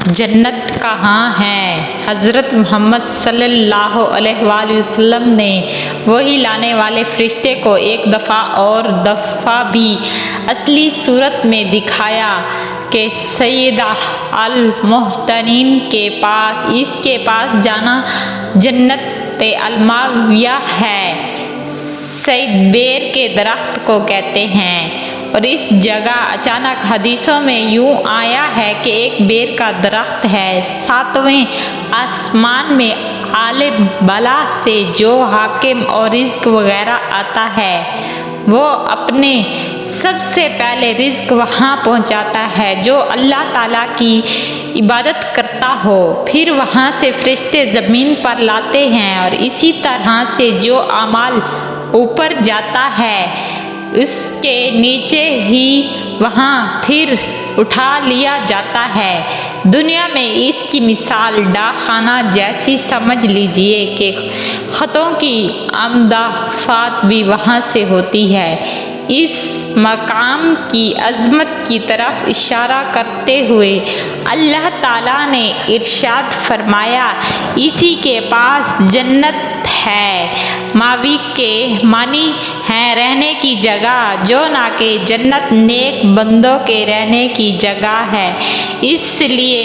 جنت کہاں ہے؟ حضرت محمد صلی اللہ علیہ وآلہ وسلم نے وحی لانے والے فرشتے کو ایک دفعہ اور دفعہ بھی اصلی صورت میں دکھایا کہ سیدہ المحترین کے پاس اس کے پاس جانا جنت المأویہ ہے۔ سید بیر کے درخت کو کہتے ہیں، اور اس جگہ اچانک حدیثوں میں یوں آیا ہے کہ ایک بیر کا درخت ہے، ساتویں آسمان میں اعلی بالا سے جو حاکم اور رزق وغیرہ آتا ہے وہ اپنے سب سے پہلے رزق وہاں پہنچاتا ہے جو اللہ تعالیٰ کی عبادت کرتا ہو، پھر وہاں سے فرشتے زمین پر لاتے ہیں، اور اسی طرح سے جو اعمال اوپر جاتا ہے اس کے نیچے ہی وہاں پھر اٹھا لیا جاتا ہے۔ دنیا میں اس کی مثال ڈاک خانہ جیسی سمجھ لیجیے کہ خطوں کی آمدافات بھی وہاں سے ہوتی ہے۔ اس مقام کی عظمت کی طرف اشارہ کرتے ہوئے اللہ تعالیٰ نے ارشاد فرمایا، اسی کے پاس جنت ہے۔ ماوی کے معنی ہے رہنے کی جگہ، جو نہ کہ جنت نیک بندوں کے رہنے کی جگہ ہے، اس لیے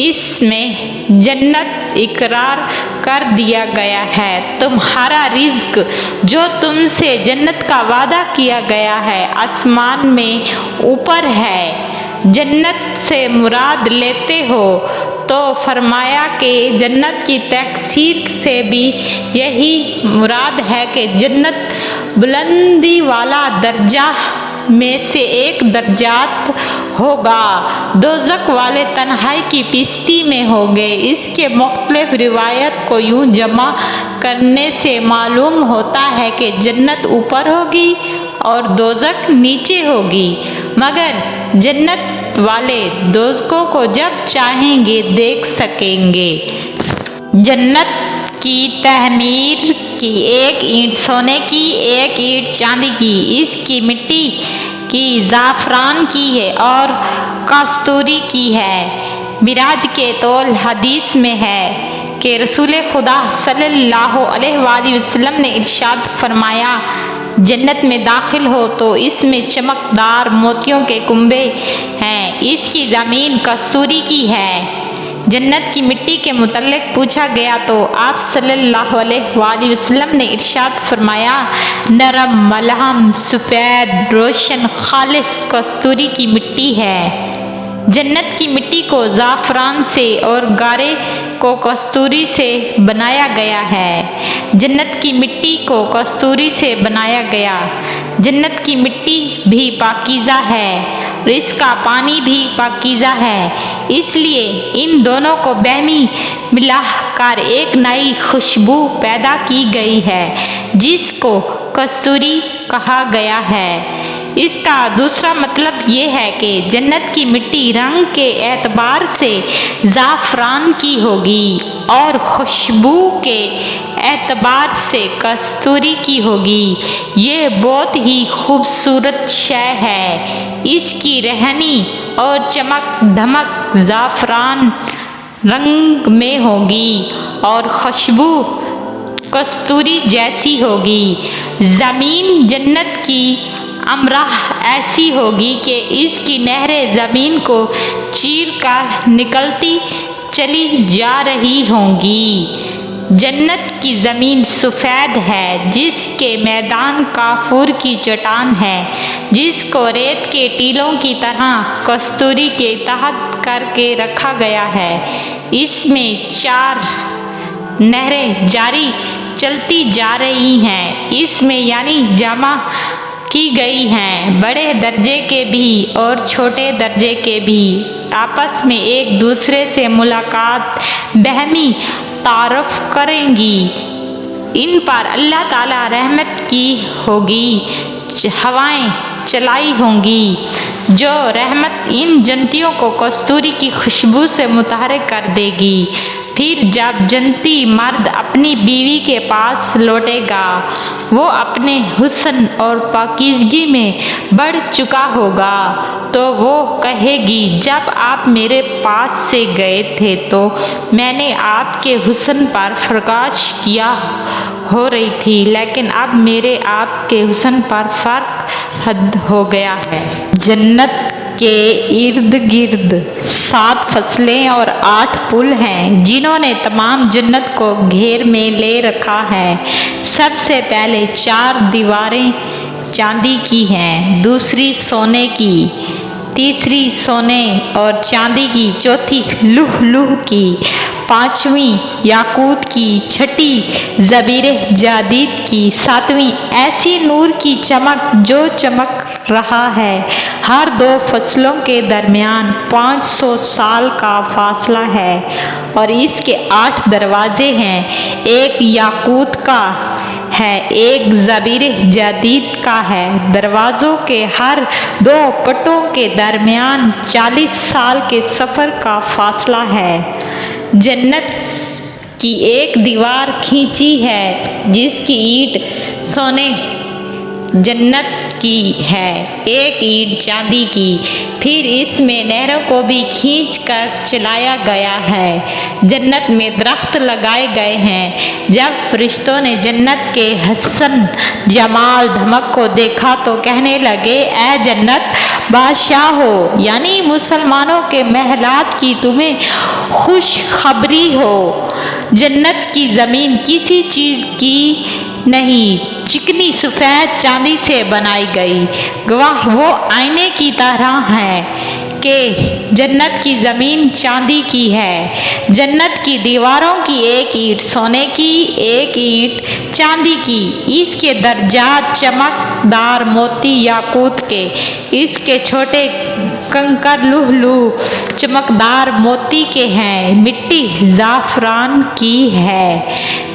اس میں جنت اقرار کر دیا گیا ہے۔ تمہارا رزق جو تم سے جنت کا وعدہ کیا گیا ہے آسمان میں اوپر ہے۔ جنت سے مراد لیتے ہو تو فرمایا کہ جنت کی تفسیر سے بھی یہی مراد ہے کہ جنت بلندی والا درجہ میں سے ایک درجات ہوگا، دوزخ والے تنہائی کی پستی میں ہوں گے۔ اس کے مختلف روایات کو یوں جمع کرنے سے معلوم ہوتا ہے کہ جنت اوپر ہوگی اور دوزخ نیچے ہوگی، مگر جنت والے دوزخوں کو جب چاہیں گے دیکھ سکیں گے۔ جنت کی تعمیر کی، ایک اینٹ سونے کی، ایک اینٹ چاندی کی، اس کی مٹی کی زعفران کی ہے اور کستوری کی ہے۔ معراج کے طول حدیث میں ہے کہ رسول خدا صلی اللہ علیہ وآلہ وسلم نے ارشاد فرمایا، جنت میں داخل ہو تو اس میں چمکدار موتیوں کے کنبے ہیں، اس کی زمین کستوری کی ہے۔ جنت کی مٹی کے متعلق پوچھا گیا تو آپ صلی اللہ علیہ وآلہ وسلم نے ارشاد فرمایا، نرم، ملہم، سفید، روشن، خالص کستوری کی مٹی ہے۔ جنت کی مٹی کو زعفران سے اور گارے کو کستوری سے بنایا گیا ہے۔ جنت کی مٹی کو کستوری سے بنایا گیا۔ جنت کی مٹی بھی پاکیزہ ہے اور اس کا پانی بھی پاکیزہ ہے، اس لیے ان دونوں کو باہمی ملا کر ایک نئی خوشبو پیدا کی گئی ہے جس کو کستوری کہا گیا ہے۔ اس کا دوسرا مطلب یہ ہے کہ جنت کی مٹی رنگ کے اعتبار سے زعفران کی ہوگی اور خوشبو کے اعتبار سے کستوری کی ہوگی۔ یہ بہت ہی خوبصورت شے ہے۔ اس کی رہنی اور چمک دھمک زعفران رنگ میں ہوگی اور خوشبو کستوری جیسی ہوگی۔ زمین جنت کی امراح ایسی ہوگی کہ اس کی نہریں زمین کو چیر کر نکلتی چلی جا رہی ہوں گی۔ جنت کی زمین سفید ہے جس کے میدان کافور کی چٹان ہے جس کو ریت کے ٹیلوں کی طرح کستوری کے تحت کر کے رکھا گیا ہے۔ اس میں 4 نہریں جاری چلتی جا رہی ہیں، اس میں یعنی جمع کی گئی ہیں، بڑے درجے کے بھی اور چھوٹے درجے کے بھی آپس میں ایک دوسرے سے ملاقات، باہمی تعارف کریں گی۔ ان پر اللہ تعالیٰ رحمت کی ہوگی، ہوائیں چلائی ہوں گی، جو رحمت ان جنتیوں کو کستوری کی خوشبو سے متحرک کر دے گی۔ پھر جب جنتی مرد اپنی بیوی کے پاس لوٹے گا وہ اپنے حسن اور پاکیزگی میں بڑھ چکا ہوگا تو وہ کہے گی جب آپ میرے پاس سے گئے تھے تو میں نے آپ کے حسن پر فرکاش کیا ہو رہی تھی لیکن اب میرے آپ کے حسن پر فرق حد ہو گیا ہے۔ جنت کے ارد گرد 7 فصلیں اور 8 پل ہیں جنہوں نے تمام جنت کو گھیر میں لے رکھا ہے۔ سب سے پہلے 4 دیواریں چاندی کی ہیں، دوسری سونے کی، تیسری سونے اور چاندی کی، چوتھی لؤلؤ کی، 5ویں یاقوت کی، 6ٹھی زبیر جادید کی، 7ویں ایسی نور کی چمک جو چمک رہا ہے۔ ہر 2 فصلوں کے درمیان 500 سال کا فاصلہ ہے اور اس کے 8 دروازے ہیں، ایک یاقوت کا ہے، ایک زبیر جادید کا ہے۔ دروازوں کے ہر 2 پٹوں کے درمیان 40 سال کے سفر کا فاصلہ ہے۔ جنت کی ایک دیوار کھینچی ہے جس کی اینٹ سونے جنت کی ہے، ایک اینٹ چاندی کی، پھر اس میں نہروں کو بھی کھینچ کر چلایا گیا ہے۔ جنت میں درخت لگائے گئے ہیں۔ جب فرشتوں نے جنت کے حسن جمال دھمک کو دیکھا تو کہنے لگے اے جنت بادشاہو یعنی مسلمانوں کے محلات کی تمہیں خوش خبری ہو، جنت کی زمین کسی چیز کی نہیں، چکنی سفید چاندی سے بنائی گئی، گواہ وہ آئینے کی طرح ہے کہ جنت کی زمین چاندی کی ہے۔ جنت کی دیواروں کی ایک اینٹ سونے کی، ایک اینٹ چاندی کی، اس کے درجات چمکدار موتی یاقوت کے، اس کے چھوٹے کنکر لؤلؤ چمکدار موتی کے ہیں، مٹی زعفران کی ہے۔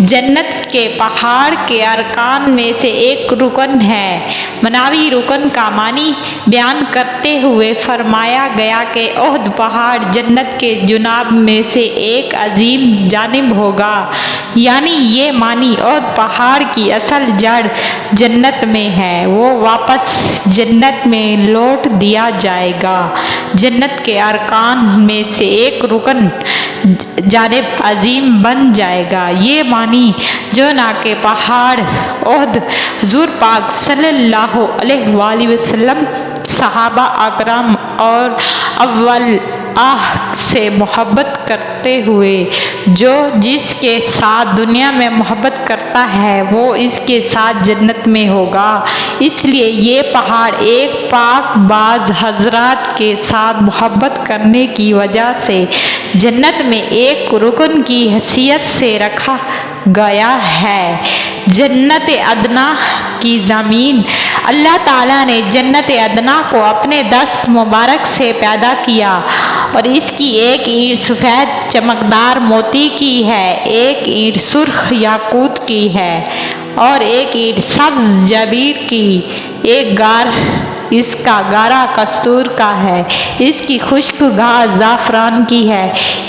جنت کے پہاڑ کے ارکان میں سے ایک رکن ہے۔ معنوی رکن کا معنی بیان کرتے ہوئے فرمایا گیا کہ احد پہاڑ جنت کے جناب میں سے ایک عظیم جانب ہوگا، یعنی یہ معنی احد پہاڑ کی اصل جڑ جنت میں ہے، وہ واپس جنت میں لوٹ دیا جائے گا۔ جنت کے ارکان میں سے ایک رکن جانب عظیم بن جائے گا، یہ معنی جو نہ کہ پہاڑ احد حضور پاک صلی اللہ علیہ وآلہ وسلم، صحابہ اکرام اور اول سے محبت کرتے ہوئے جو جس کے ساتھ دنیا میں محبت کرتا ہے وہ اس کے ساتھ جنت میں ہوگا۔ اس لیے یہ پہاڑ ایک پاک باز حضرات کے ساتھ محبت کرنے کی وجہ سے جنت میں ایک رکن کی حیثیت سے رکھا گیا ہے۔ جنت عدن کی زمین اللہ تعالیٰ نے جنت عدن کو اپنے دست مبارک سے پیدا کیا اور اس کی ایک اینٹ سفید چمکدار موتی کی ہے، ایک اینٹ سرخ یاقوت کی ہے اور ایک اینٹ سبز جبیر کی، ایک گار اس کا گارا کستور کا ہے، اس کی خشک گھاس زعفران کی ہے،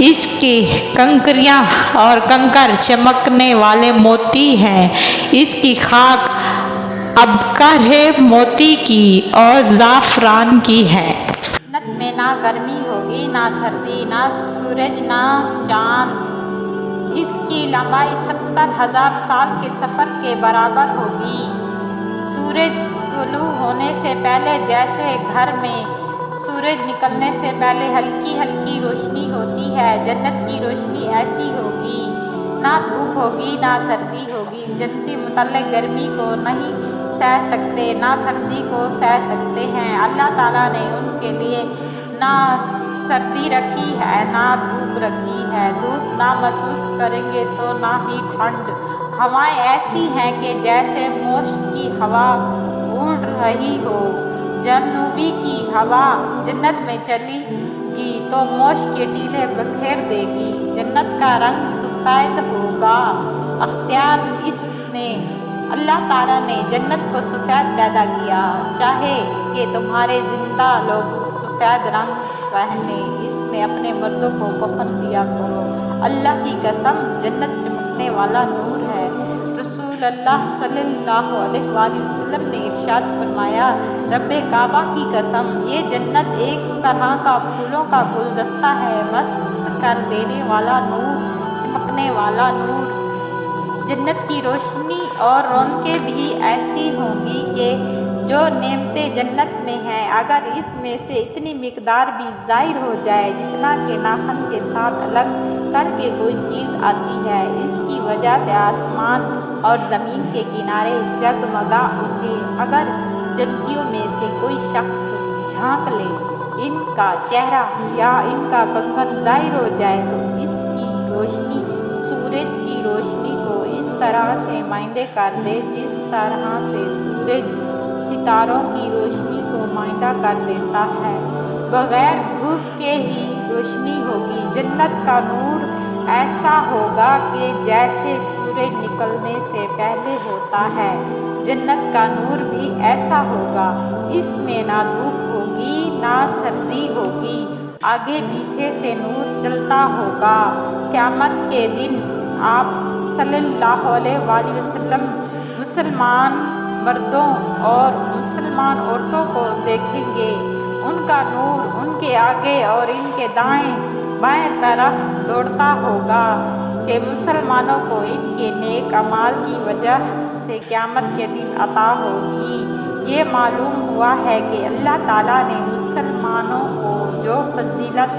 اس کی کنکریاں اور کنکر چمکنے والے موتی ہیں، اس کی خاک ابقر موتی کی اور زعفران کی ہے۔ جنت میں نہ گرمی ہوگی نہ سردی، نہ سورج نہ چاند، اس کی لمبائی 70,000 سال کے سفر کے برابر ہوگی۔ سورج طلوع ہونے سے پہلے جیسے گھر میں سورج نکلنے سے پہلے ہلکی ہلکی روشنی ہوتی ہے، جنت کی روشنی ایسی ہوگی، نہ دھوپ ہوگی نہ سردی ہوگی۔ جنتی متعلق گرمی کو نہیں سہ سکتے نہ سردی کو سہ سکتے ہیں۔ اللہ تعالیٰ نے ان کے لیے نہ سردی رکھی ہے نہ دھوپ رکھی ہے، دھوپ نہ محسوس کریں گے تو نہ ہی ٹھنڈ۔ ہوائیں ایسی ہیں کہ جیسے مشک کی ہوا اڑ رہی ہو، جنوبی کی ہوا جنت میں چلے گی تو مشک کے ٹیلے بکھیر دے گی، جنت کا رنگ سفید ہوگا۔ اختیار اس نے اللہ تعالیٰ نے جنت کو سفید پیدا کیا، چاہے کہ تمہارے زندہ لوگ سفید رنگ پہنے، اس میں اپنے مردوں کو کفن دیا کرو۔ اللہ کی قسم جنت چمکنے والا نور ہے۔ رسول اللہ صلی اللہ علیہ وآلہ وسلم نے ارشاد فرمایا، رب کعبہ کی قسم یہ جنت ایک طرح کا پھولوں کا گلدستہ ہے، مست کر دینے والا نور، چمکنے والا نور۔ جنت کی روشنی اور رونقیں بھی ایسی ہوں گی کہ جو نعمتیں جنت میں ہیں اگر اس میں سے اتنی مقدار بھی ظاہر ہو جائے جتنا کہ ناخن کے ساتھ الگ کر کے کوئی چیز آتی ہے، اس کی وجہ سے آسمان اور زمین کے کنارے جگمگا اٹھے۔ اگر جنتیوں میں سے کوئی شخص جھانک لے ان کا چہرہ یا ان کا کنگن ظاہر ہو جائے تو اس کی روشنی سورج کی روشنی کو اس طرح سے مائندے کر دے جس طرح سے سورج ستاروں کی روشنی کو مائندہ کر دیتا ہے، بغیر دھوپ کے ہی روشنی ہوگی۔ جنت کا نور ایسا ہوگا کہ جیسے سورج نکلنے سے پہلے ہوتا ہے، جنت کا نور بھی ایسا ہوگا، اس میں نہ دھوپ ہوگی نہ سردی ہوگی، آگے پیچھے سے نور چلتا ہوگا۔ قیامت کے دن آپ صلی اللہ علیہ وآلہ وسلم مسلمان مردوں اور مسلمان عورتوں کو دیکھیں گے، ان کا نور ان کے آگے اور ان کے دائیں بائیں طرف دوڑتا ہوگا کہ مسلمانوں کو ان کے نیک اعمال کی وجہ سے قیامت کے دن عطا ہوگی۔ یہ معلوم ہوا ہے کہ اللہ تعالیٰ نے مسلمانوں کو جو فضیلت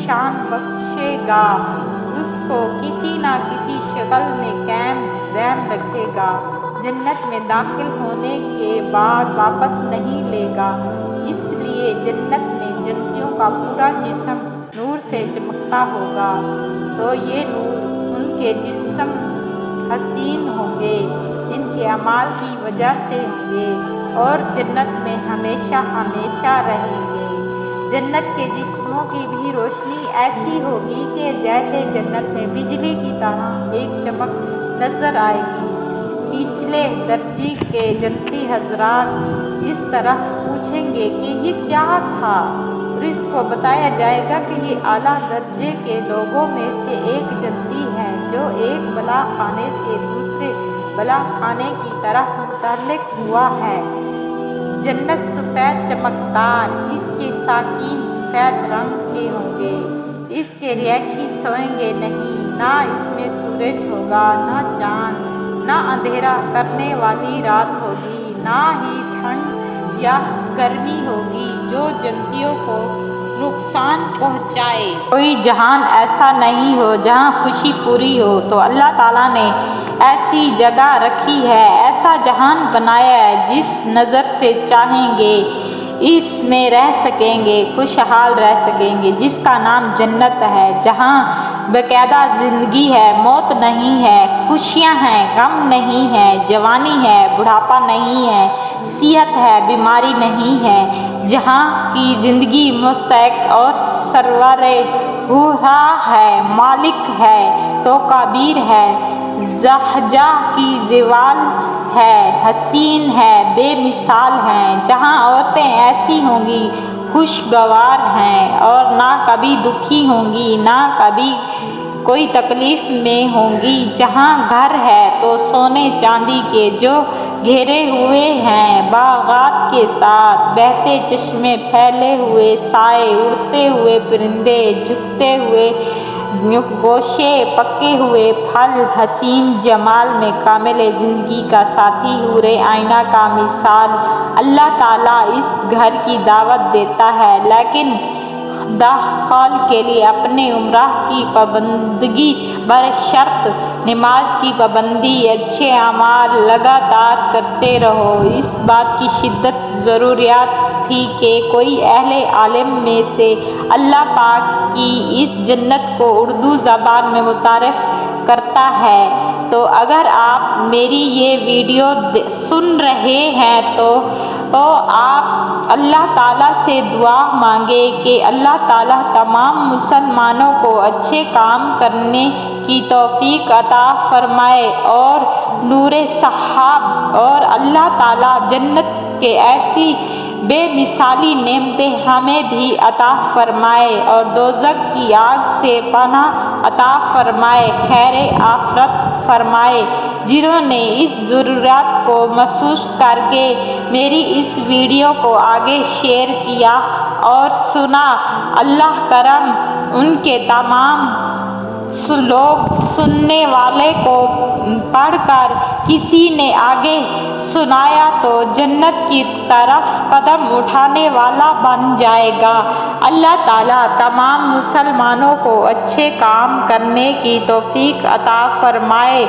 شان بخشے گا اس کو کسی نہ کسی شکل میں قائم دائم رکھے گا، جنت میں داخل ہونے کے بعد واپس نہیں لے گا۔ اس لیے جنت میں جنتیوں کا پورا جسم نور سے چمکتا ہوگا تو یہ نور ان کے جسم حسین ہوں گے، ان کے اعمال کی وجہ سے ہوں گے اور جنت میں ہمیشہ ہمیشہ رہیں گے۔ جنت کے جسموں کی بھی روشنی ایسی ہوگی کہ جیسے جنت میں بجلی کی طرح ایک چمک نظر آئے گی۔ نچلے درجے کے جنتی حضرات اس طرح پوچھیں گے کہ یہ کیا تھا، اور اس کو بتایا جائے گا کہ یہ اعلیٰ درجے کے لوگوں میں سے ایک جنتی ہے جو ایک بلا خانے سے دوسرے بلا خانے کی طرف منتقل ہوا ہے۔ جنت سفید چمکدار، اس کے ساکن سفید رنگ کے ہوں گے، اس کے رہائشی سوئیں گے نہیں، نہ اس میں سورج ہوگا نہ چاند، نہ اندھیرا کرنے والی رات ہوگی، نہ ہی ٹھنڈ یا گرمی ہوگی جو جنتیوں کو نقصان پہنچائے۔ کوئی جہان ایسا نہیں ہو جہاں خوشی پوری ہو، تو اللہ تعالیٰ نے ایسی جگہ رکھی ہے، ایسا جہان بنایا ہے جس نظر سے چاہیں گے اس میں رہ سکیں گے، خوشحال رہ سکیں گے، جس کا نام جنت ہے، جہاں باقاعدہ زندگی ہے، موت نہیں ہے، خوشیاں ہیں، غم نہیں ہے، جوانی ہے، بڑھاپا نہیں ہے، صحت ہے، بیماری نہیں ہے، جہاں کی زندگی مستحق اور سرور ہوا ہے، مالک ہے تو کبیر ہے، زحجہ کی زوال ہے، حسین ہے، بے مثال ہے، جہاں عورتیں ایسی ہوں گی خوشگوار ہیں اور نہ کبھی دکھی ہوں گی نہ کبھی کوئی تکلیف میں ہوں گی، جہاں گھر ہے تو سونے چاندی کے جو گھیرے ہوئے ہیں، باغات کے ساتھ بہتے چشمے، پھیلے ہوئے سائے، اڑتے ہوئے پرندے، جھکتے ہوئے گوشے، پکے ہوئے پھل، حسین جمال میں کامل زندگی کا ساتھی، حور عینہ کا مثال۔ اللہ تعالیٰ اس گھر کی دعوت دیتا ہے لیکن داخل کے لیے اپنے امراء کی پابندگی بشرط نماز کی پابندی، اچھے اعمال لگاتار کرتے رہو۔ اس بات کی شدت ضروریات تھی کہ کوئی اہل علم میں سے اللہ پاک کی اس جنت کو اردو زبان میں متعارف کرتا ہے، تو اگر آپ میری یہ ویڈیو سن رہے ہیں تو آپ اللہ تعالیٰ سے دعا مانگیں کہ اللہ تعالیٰ تمام مسلمانوں کو اچھے کام کرنے کی توفیق عطا فرمائے اور نور صحاب اور اللہ تعالیٰ جنت کے ایسی بے مثالی نعمتیں ہمیں بھی عطا فرمائے اور دوزخ کی آگ سے پناہ عطا فرمائے، خیر آفرت فرمائے۔ جنہوں نے اس ضرورت کو محسوس کر کے میری اس ویڈیو کو آگے شیئر کیا اور سنا، اللہ کرم ان کے تمام لوگ سننے والے کو پڑھ کر کسی نے آگے سنایا تو جنت کی طرف قدم اٹھانے والا بن جائے گا۔ اللہ تعالیٰ تمام مسلمانوں کو اچھے کام کرنے کی توفیق عطا فرمائے۔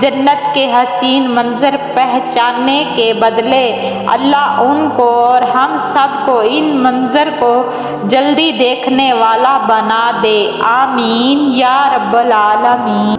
جنت کے حسین منظر پہچاننے کے بدلے اللہ ان کو اور ہم سب کو ان منظر کو جلدی دیکھنے والا بنا دے، آمین یا رب العالمین۔